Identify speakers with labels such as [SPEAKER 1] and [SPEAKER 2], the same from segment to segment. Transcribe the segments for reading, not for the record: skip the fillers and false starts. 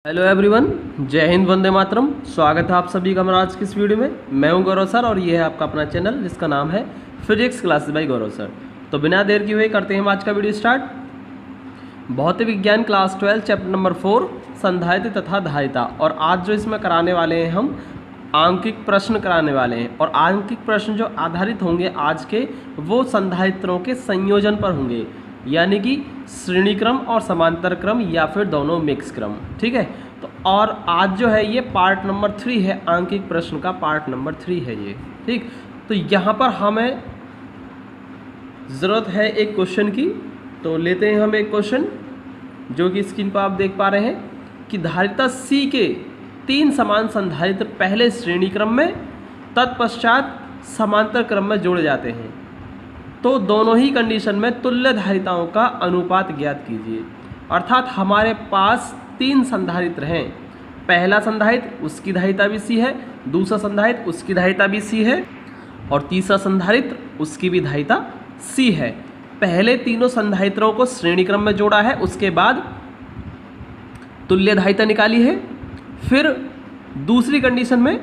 [SPEAKER 1] Hello everyone, जय हिंद, वंदे मातरम। स्वागत है आप सभी का हमारा आज की इस वीडियो में। मैं हूं गौरव सर और ये है आपका अपना चैनल जिसका नाम है फिजिक्स क्लासेस बाय गौरव सर। तो बिना देर किए हुए करते हैं हम आज का वीडियो स्टार्ट। भौतिक विज्ञान क्लास 12 चैप्टर नंबर 4 संधारित्र तथा धारिता। और आज जो इसमें कराने वाले हैं हम आंकिक प्रश्न कराने वाले हैं। और आंकिक प्रश्न जो आधारित होंगे आज के वो संधारित्रों के संयोजन पर होंगे, यानी कि श्रेणी क्रम और समांतर क्रम या फिर दोनों मिक्स क्रम। ठीक है, तो और आज जो है ये पार्ट नंबर 3 है, आंकिक प्रश्न का पार्ट नंबर 3 है ये। ठीक, तो यहाँ पर हमें ज़रूरत है एक क्वेश्चन की। तो लेते हैं हम एक क्वेश्चन जो कि स्क्रीन पर आप देख पा रहे हैं कि धारिता C के 3 समान संधारित्र पहले श्रेणी क्रम में तत्पश्चात समांतर क्रम में जोड़े जाते हैं, तो दोनों ही कंडीशन में तुल्य धारिताओं का अनुपात ज्ञात कीजिए। अर्थात हमारे पास 3 संधारित्र हैं। पहला संधारित्र उसकी धारिता भी C है, दूसरा संधारित्र उसकी धारिता भी C है और तीसरा संधारित्र उसकी भी धारिता C है। पहले तीनों संधारित्रों को श्रेणी क्रम में जोड़ा है, उसके बाद तुल्य धारिता निकाली है। फिर दूसरी कंडीशन में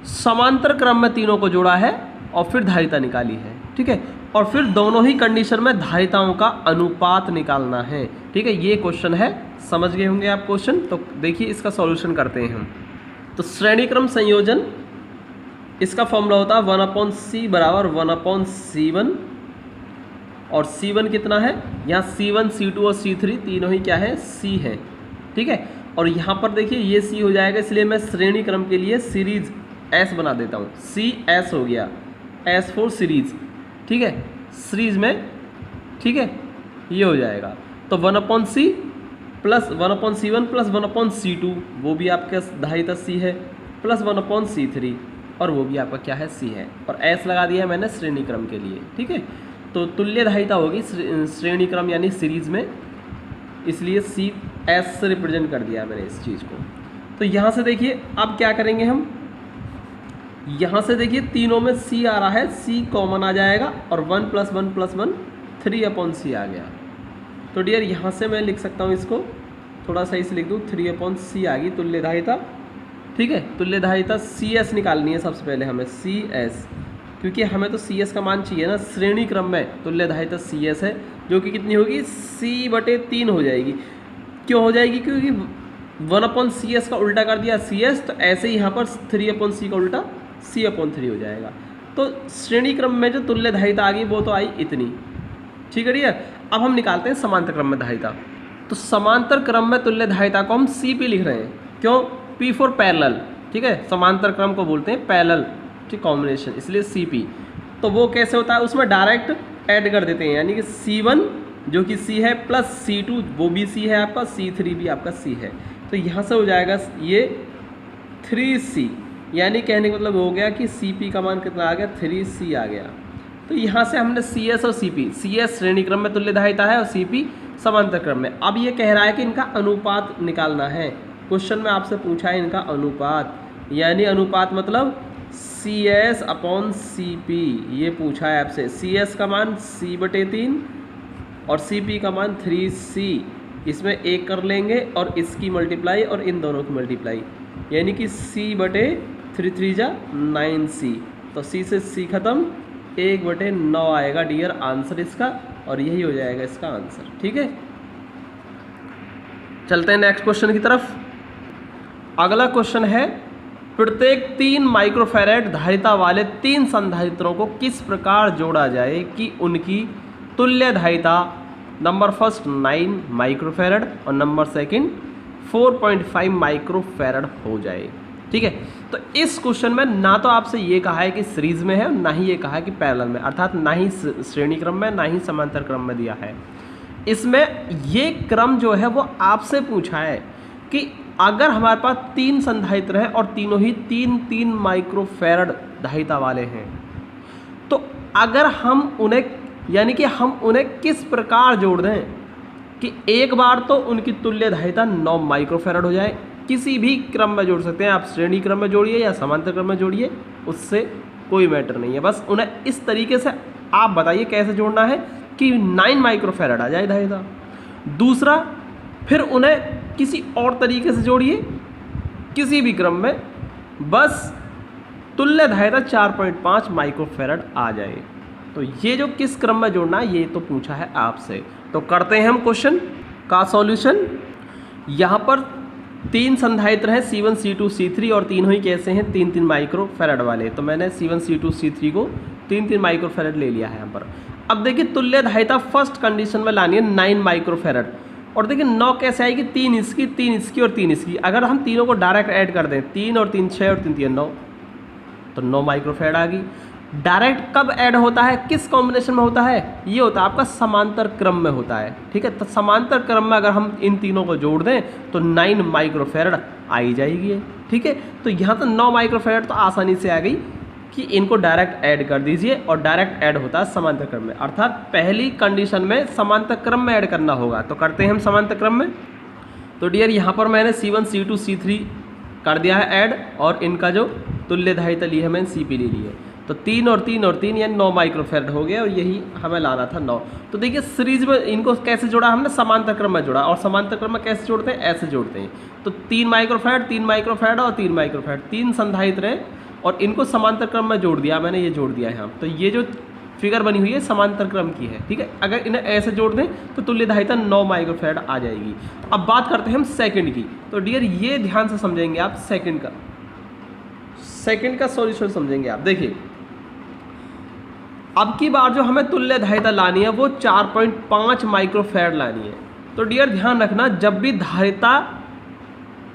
[SPEAKER 1] समांतर क्रम में तीनों को जोड़ा है और फिर धारिता निकाली है। ठीक है, और फिर दोनों ही कंडीशन में धारिताओं का अनुपात निकालना है। ठीक है, ये क्वेश्चन है, समझ गए होंगे आप क्वेश्चन। तो देखिए इसका सॉल्यूशन करते हैं हम। तो श्रेणी क्रम संयोजन, इसका फॉर्मूला होता है 1/c बराबर 1/c1। और c1 कितना है, यहाँ c1 c2 और c3 तीनों ही क्या है, c है। ठीक है, और यहाँ पर देखिए ये c हो जाएगा, इसलिए मैं श्रेणी क्रम के लिए सीरीज s बना देता हूँ। cs हो गया, s फॉर सीरीज। ठीक है, सीरीज में, ठीक है, ये हो जाएगा। तो 1/c plus 1/c1 plus 1/c2, वो भी आपका धारिता C है, प्लस 1/c3 और वो भी आपका क्या है, C है। और s लगा दिया है मैंने श्रेणी क्रम के लिए। ठीक है, तो तुल्य धारिता होगी श्रेणी क्रम यानी सीरीज में, इसलिए C s से रिप्रेजेंट कर दिया है मैंने इस चीज़ को। तो यहाँ से देखिए अब क्या करेंगे हम, यहाँ से देखिए तीनों में C आ रहा है, C कॉमन आ जाएगा और 1 + 1 + 1 3/c आ गया। तो डियर यहाँ से मैं लिख सकता हूँ इसको, थोड़ा सा इसे लिख दूँ, 3/c आ गई तुल्य धारिता। ठीक है, तुल्य धारिता CS निकालनी है सबसे पहले हमें, CS, क्योंकि हमें तो CS का मान चाहिए ना। श्रेणी क्रम में तुल्य धारिता CS है, जो कि कितनी होगी, C/3 हो जाएगी। क्यों हो जाएगी, क्योंकि 1/CS का उल्टा कर दिया CS, तो ऐसे ही यहाँ पर 3/c का उल्टा C/3 हो जाएगा। तो श्रेणी क्रम में जो तुल्य धारिता आ गई वो तो आई इतनी। ठीक है डियर, अब हम निकालते हैं समांतर क्रम में धारिता। तो समांतर क्रम में तुल्य धारिता को हम CP लिख रहे हैं, क्यों, P फॉर पैरेलल। ठीक है, समांतर क्रम को बोलते हैं पैरेलल, ठीक, कॉम्बिनेशन, इसलिए CP। तो वो कैसे होता है, उसमें डायरेक्ट ऐड कर देते हैं, यानी कि C1 जो कि C है प्लस C2 वो भी C है आपका, C3 भी आपका C है। तो यहाँ से हो जाएगा ये 3C, यानी कहने का मतलब हो गया कि CP का मान कितना आ गया, 3C आ गया। तो यहाँ से हमने CS और CP, CS श्रेणी क्रम में तुल्य धारिता है और CP समांतर क्रम में। अब ये कह रहा है कि इनका अनुपात निकालना है। क्वेश्चन में आपसे पूछा है इनका अनुपात, यानी अनुपात मतलब CS/CP, ये पूछा है आपसे। CS का मान C/3 और CP का मान 3C, इसमें 1 कर लेंगे और इसकी मल्टीप्लाई और इन दोनों की मल्टीप्लाई, यानी कि C/3 9C। तो C से C खत्म, 1/9 आएगा डियर आंसर इसका, और यही हो जाएगा इसका आंसर। ठीक है, चलते हैं नेक्स्ट क्वेश्चन की तरफ। अगला क्वेश्चन है, प्रत्येक 3 माइक्रोफैराड धारिता वाले 3 संधारित्रों को किस प्रकार जोड़ा जाए कि उनकी तुल्य धारिता नंबर फर्स्ट 9 माइक्रोफैराड और नंबर सेकंड 4.5 माइक्रोफैराड हो जाए। ठीक है, तो इस क्वेश्चन में ना तो आपसे ये कहा है कि सीरीज में है, ना ही ये कहा है कि पैरेलल में, अर्थात ना ही श्रेणी क्रम में, ना ही समांतर क्रम में दिया है। इसमें ये क्रम जो है वो आपसे पूछा है कि अगर हमारे पास 3 संधारित्र हैं और तीनों ही 3 माइक्रोफैराड धारिता वाले हैं, तो अगर हम उन्हें, यानी कि हम उन्हें किस प्रकार जोड़ दें कि एक बार तो उनकी तुल्य धारिता 9 माइक्रोफैराड हो जाए। किसी भी क्रम में जोड़ सकते हैं आप, श्रेणी क्रम में जोड़िए या समांतर क्रम में जोड़िए, उससे कोई मैटर नहीं है। बस उन्हें इस तरीके से आप बताइए कैसे जोड़ना है कि 9 माइक्रोफैराड आ जाए धारिता। दूसरा, फिर उन्हें किसी और तरीके से जोड़िए, किसी भी क्रम में, बस तुल्य धारिता 4.5 माइक्रोफैरड आ जाए। तो ये जो किस क्रम में जोड़ना है ये तो पूछा है आपसे। तो करते हैं हम क्वेश्चन का सॉल्यूशन। यहाँ पर 3 संधारित्र हैं C1, C2, C3 और तीनों ही कैसे हैं 3-3 माइक्रोफैरड वाले। तो मैंने C1, C2, C3 को 3-3 माइक्रोफैरड ले लिया है यहाँ पर। अब देखिए तुल्य धारिता फर्स्ट कंडीशन में लानी है 9 माइक्रोफैरड। और देखिए 9 कैसे आएगी, 3 इसकी, 3 इसकी और 3 इसकी। अगर हम तीनों को डायरेक्ट ऐड कर दें, 3 और 3 6 और 3 3 9, तो 9 माइक्रोफैरड आ गई। डायरेक्ट कब ऐड होता है, किस कॉम्बिनेशन में होता है, ये होता है आपका समांतर क्रम में होता है। ठीक है, तो समांतर क्रम में अगर हम इन तीनों को जोड़ दें तो 9 माइक्रोफैरड आ ही जाएगी। ठीक है, तो यहाँ तो 9 माइक्रोफैरड तो आसानी से आ गई कि इनको डायरेक्ट ऐड कर दीजिए, और डायरेक्ट ऐड होता है समांतर क्रम में, अर्थात पहली कंडीशन में समांतर क्रम में ऐड करना होगा। तो करते हैं हम समांतर क्रम में। तो डियर यहाँ पर मैंने C1, C2, C3 कर दिया है ऐड, और इनका जो तुल्य धारिता ली है मैंने CP ले ली है। तो 3 और 3 और 3 यानी 9 माइक्रोफैरड हो गया, और यही हमें लाना था 9। तो देखिए सीरीज में इनको कैसे जोड़ा हमने, समांतर क्रम में जोड़ा। और समांतर क्रम में कैसे जोड़ते हैं, ऐसे जोड़ते हैं। तो 3 माइक्रोफैरड, 3 माइक्रोफैरड और 3 माइक्रोफैरड, 3 संधारित्र हैं और इनको समांतर क्रम में जोड़ दिया मैंने, ये जोड़ दिया है यहाँ। तो ये जो फिगर बनी हुई है समांतर क्रम की है। ठीक है, अगर इन्हें ऐसे जोड़ दें तो तुल्य धारिता 9 माइक्रोफैरड आ जाएगी। अब बात करते हैं हम सेकंड की। तो डियर ये ध्यान से समझेंगे आप, सेकंड का सॉल्यूशन समझेंगे आप। देखिए अब की बार जो हमें तुल्य धारिता लानी है वो 4.5 माइक्रोफैरड लानी है। तो डियर ध्यान रखना, जब भी धारिता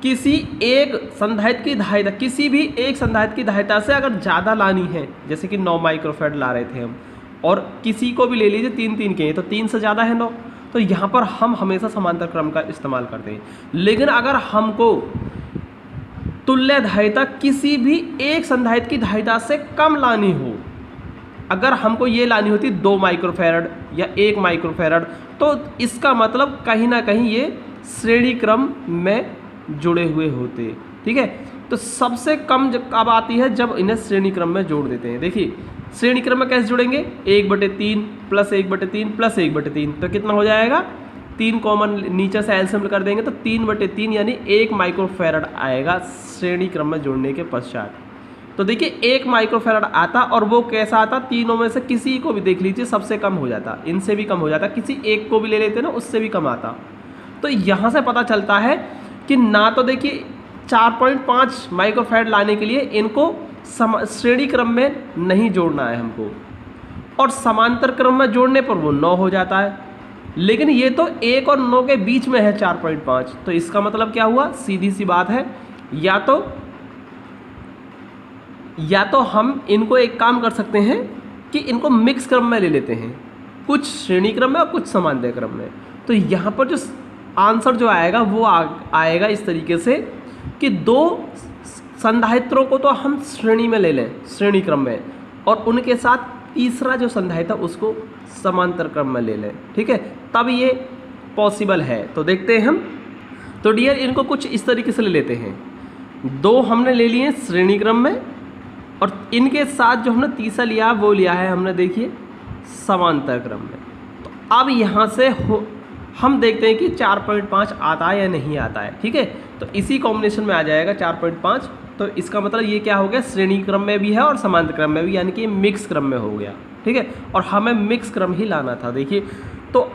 [SPEAKER 1] किसी एक संधारित्र की धारिता, किसी भी एक संधारित्र की धारिता से अगर ज़्यादा लानी है, जैसे कि 9 माइक्रोफैरड ला रहे थे हम, और किसी को भी ले लीजिए 3-3 के, तो 3 से ज़्यादा है 9, तो यहाँ पर हम हमेशा समांतर क्रम का इस्तेमाल करते हैं। लेकिन अगर हमको तुल्य धारिता किसी भी एक संधारित्र की धारिता से कम लानी हो, अगर हमको ये लानी होती 2 माइक्रोफैरड या 1 माइक्रोफैरड, तो इसका मतलब कहीं ना कहीं ये श्रेणी क्रम में जुड़े हुए होते। ठीक है, तो सबसे कम कब आती है, जब इन्हें श्रेणी क्रम में जोड़ देते हैं। देखिए श्रेणी क्रम में कैसे जोड़ेंगे, 1/3 प्लस 1/3 प्लस 1/3, तो कितना हो जाएगा, 3 कॉमन नीचे से एलसीएम कर देंगे तो 3/3 यानी 1 माइक्रोफैरड आएगा श्रेणी क्रम में जोड़ने के पश्चात। तो देखिए 1 माइक्रोफैरड आता, और वो कैसा आता, तीनों में से किसी को भी देख लीजिए सबसे कम हो जाता, इनसे भी कम हो जाता, किसी एक को भी ले लेते ना उससे भी कम आता। तो यहाँ से पता चलता है कि ना तो देखिए 4.5 माइक्रोफैरड लाने के लिए इनको श्रेणी क्रम में नहीं जोड़ना है हमको, और समांतर क्रम में जोड़ने पर वो 9 हो जाता है। लेकिन ये तो 1 और 9 के बीच में है 4.5, तो इसका मतलब क्या हुआ, सीधी सी बात है, या तो हम इनको एक काम कर सकते हैं कि इनको मिक्स क्रम में ले लेते हैं, कुछ श्रेणी क्रम में और कुछ समांतर क्रम में। तो यहाँ पर जो आंसर जो आएगा वो आएगा इस तरीके से कि 2 संधारित्रों को तो हम श्रेणी में ले लें, श्रेणी क्रम में, और उनके साथ तीसरा जो संधारित्र उसको समांतर क्रम में ले लें। ठीक है, तब ये पॉसिबल है। तो देखते हैं हम। तो डियर इनको कुछ इस तरीके से ले लेते हैं, 2 हमने ले लिए श्रेणी क्रम में, और इनके साथ जो हमने तीसरा लिया वो लिया है हमने देखिए समांतर क्रम में। तो अब यहाँ से हम देखते हैं कि 4.5 आता है या नहीं आता है। ठीक है, तो इसी कॉम्बिनेशन में आ जाएगा 4.5। तो इसका मतलब ये क्या हो गया, श्रेणी क्रम में भी है और समांतर क्रम में भी, यानी कि मिक्स क्रम में हो गया। ठीक है, और हमें मिक्स क्रम ही लाना था। देखिए तो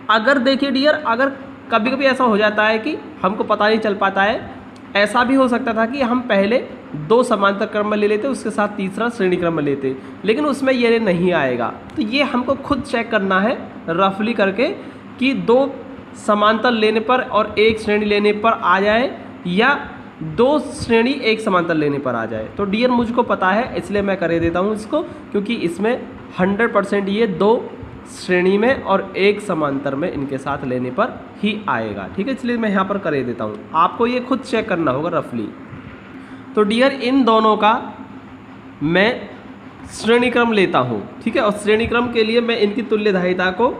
[SPEAKER 1] अगर देखिए डियर, अगर कभी कभी ऐसा हो जाता है कि हमको पता नहीं चल पाता है, ऐसा भी हो सकता था कि हम पहले 2 समांतर क्रम में ले लेते, उसके साथ तीसरा श्रेणी क्रम में लेते, लेकिन उसमें ये नहीं आएगा। तो ये हमको खुद चेक करना है रफली करके कि 2 समांतर लेने पर और 1 श्रेणी लेने पर आ जाए, या 2 श्रेणी 1 समांतर लेने पर आ जाए। तो डियर मुझको पता है, इसलिए मैं कर देता हूँ इसको, क्योंकि इसमें 100% ये 2 श्रेणी में और 1 समांतर में इनके साथ लेने पर ही आएगा। ठीक है, इसलिए मैं यहाँ पर कर देता हूँ, आपको ये खुद चेक करना होगा रफली। तो डियर इन दोनों का मैं श्रेणी क्रम लेता हूँ। ठीक है, और श्रेणी क्रम के लिए मैं इनकी तुल्य धारिता को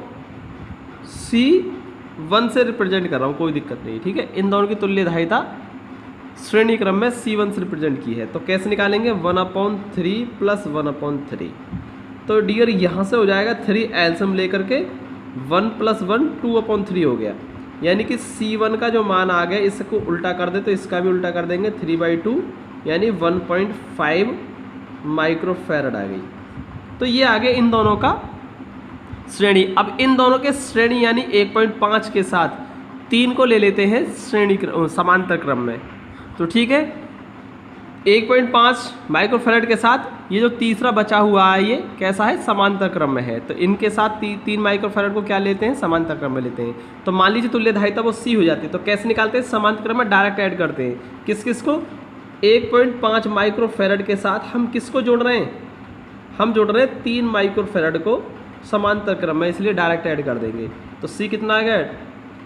[SPEAKER 1] C1 से रिप्रेजेंट कर रहा हूँ, कोई दिक्कत नहीं। ठीक है, इन दोनों की तुल्य धारिता श्रेणी क्रम में C1 से रिप्रेजेंट की है। तो कैसे निकालेंगे, 1/3 प्लस 1/3। तो डियर यहाँ से हो जाएगा 3 एलसीएम लेकर के 1 + 1 2/3 हो गया। यानी कि C1 का जो मान आ गया इसको उल्टा कर दे तो इसका भी उल्टा कर देंगे 3/2 यानी 1.5 माइक्रोफैरड आ गई। तो ये आ गया इन दोनों का श्रेणी। अब इन दोनों के श्रेणी यानी 1.5 के साथ 3 को ले लेते हैं श्रेणी समांतर क्रम में। तो ठीक है, 1.5 माइक्रोफैरड के साथ ये जो तीसरा बचा हुआ है ये कैसा है, समांतर क्रम में है। तो इनके साथ 3 माइक्रोफैरड को क्या लेते हैं, समांतर क्रम में लेते हैं। तो मान लीजिए तुल्य धारिता वो C हो जाती है। तो कैसे निकालते हैं, समांतर क्रम में डायरेक्ट ऐड करते हैं। किस किस को, 1.5 माइक्रोफैरड के साथ हम किसको जोड़ रहे हैं, हम जोड़ रहे हैं 3 माइक्रोफैरड को समांतर क्रम में, इसलिए डायरेक्ट ऐड कर देंगे। तो C कितना आ गया,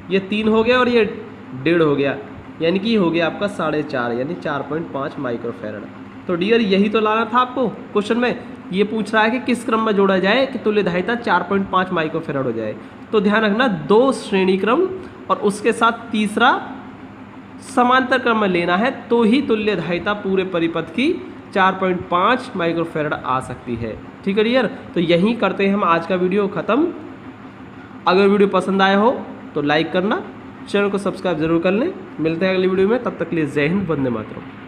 [SPEAKER 1] ये 3 हो गया और ये 1.5 हो गया, यानी कि हो गया आपका 4.5 यानी 4.5 माइक्रोफैरड। तो डियर यही तो लाना था आपको क्वेश्चन में। ये पूछ रहा है कि किस क्रम में जोड़ा जाए कि तुल्य धारिता 4.5 माइक्रोफैरड हो जाए। तो ध्यान रखना 2 श्रेणी क्रम और उसके साथ तीसरा समांतर क्रम में लेना है तो ही तुल्य धारिता पूरे परिपथ की 4.5 माइक्रोफैरड आ सकती है। ठीक है डियर, तो यहीं करते हैं हम आज का वीडियो ख़त्म। अगर वीडियो पसंद आया हो तो लाइक करना, चैनल को सब्सक्राइब जरूर कर लें। मिलते हैं अगली वीडियो में, तब तक के लिए जय हिंद, वंदे मातरम।